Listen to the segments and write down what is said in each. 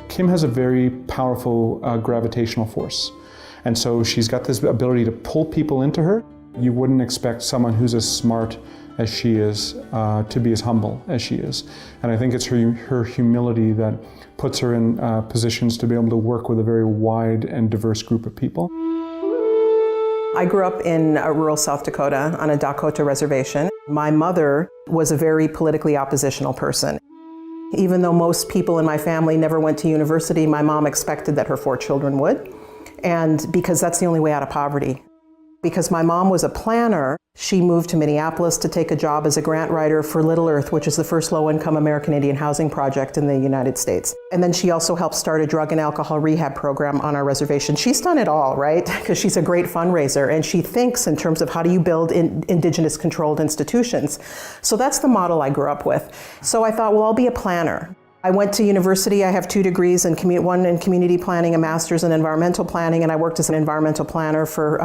Kim has a very powerful gravitational force. And so she's got this ability to pull people into her. You wouldn't expect someone who's as smart as she is to be as humble as she is. And I think it's her humility that puts her in positions to be able to work with a very wide and diverse group of people. I grew up in rural South Dakota on a Dakota reservation. My mother was a very politically oppositional person. Even though most people in my family never went to university, my mom expected that her 4 children would, and because that's the only way out of poverty. Because my mom was a planner, she moved to Minneapolis to take a job as a grant writer for Little Earth, which is the first low-income American Indian housing project in the United States. And then she also helped start a drug and alcohol rehab program on our reservation. She's done it all, right? Because she's a great fundraiser, and she thinks in terms of how do you build Indigenous controlled institutions. So that's the model I grew up with. So I thought, well, I'll be a planner. I went to university. I have 2 degrees, one in community planning, a master's in environmental planning, and I worked as an environmental planner for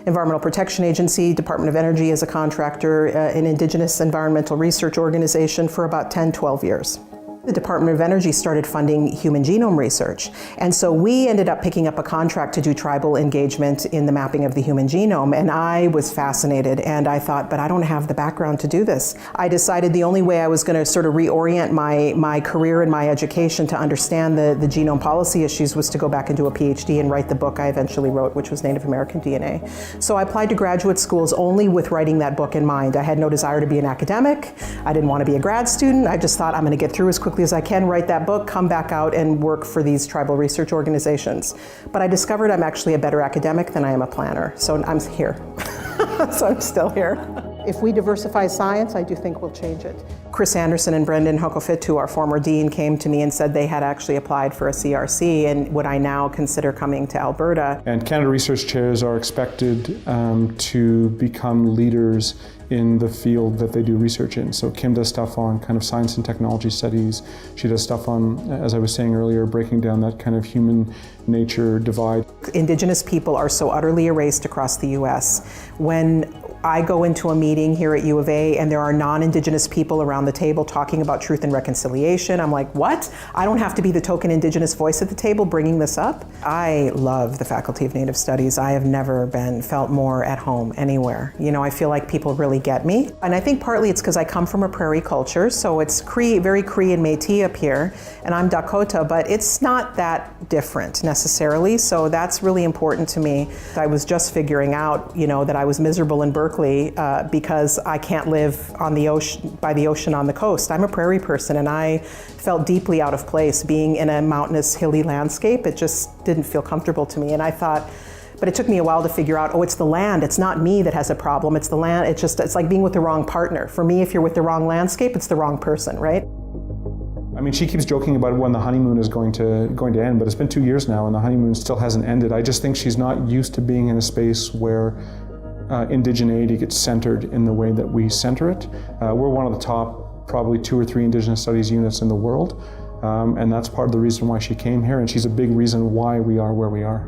Environmental Protection Agency, Department of Energy as a contractor, an Indigenous environmental research organization for about 10, 12 years. The Department of Energy started funding human genome research. And so we ended up picking up a contract to do tribal engagement in the mapping of the human genome. And I was fascinated, and I thought, but I don't have the background to do this. I decided the only way I was going to sort of reorient my career and my education to understand the genome policy issues was to go back and do a PhD and write the book I eventually wrote, which was Native American DNA. So I applied to graduate schools only with writing that book in mind. I had no desire to be an academic. I didn't want to be a grad student. I just thought I'm going to get through as quickly as I can, write that book, come back out and work for these tribal research organizations. But I discovered I'm actually a better academic than I am a planner, so I'm here. So I'm still here. If we diversify science, I do think we'll change it. Chris Anderson and Brendan Hucklefitt, our former dean, came to me and said they had actually applied for a CRC and would I now consider coming to Alberta. And Canada Research Chairs are expected to become leaders in the field that they do research in. So Kim does stuff on kind of science and technology studies. She does stuff on, as I was saying earlier, breaking down that kind of human nature divide. Indigenous people are so utterly erased across the US. When I go into a meeting here at U of A and there are non-Indigenous people around the table talking about truth and reconciliation, I'm like, what? I don't have to be the token Indigenous voice at the table bringing this up? I love the Faculty of Native Studies. I have never felt more at home anywhere. You know, I feel like people really get me. And I think partly it's because I come from a prairie culture, so it's very Cree and Métis up here, and I'm Dakota, but it's not that different necessarily, so that's really important to me. I was just figuring out, you know, that I was miserable in Berkeley because I can't live on the ocean, by the ocean on the coast. I'm a prairie person, and I felt deeply out of place being in a mountainous, hilly landscape. It just didn't feel comfortable to me, and I thought, but it took me a while to figure out, oh, it's the land. It's not me that has a problem. It's the land. It's like being with the wrong partner. For me, if you're with the wrong landscape, it's the wrong person, right? I mean, she keeps joking about when the honeymoon is going to end, but it's been 2 years now and the honeymoon still hasn't ended. I just think she's not used to being in a space where indigeneity gets centered in the way that we center it. We're one of the top, probably 2 or 3 Indigenous studies units in the world, and that's part of the reason why she came here, and she's a big reason why we are where we are.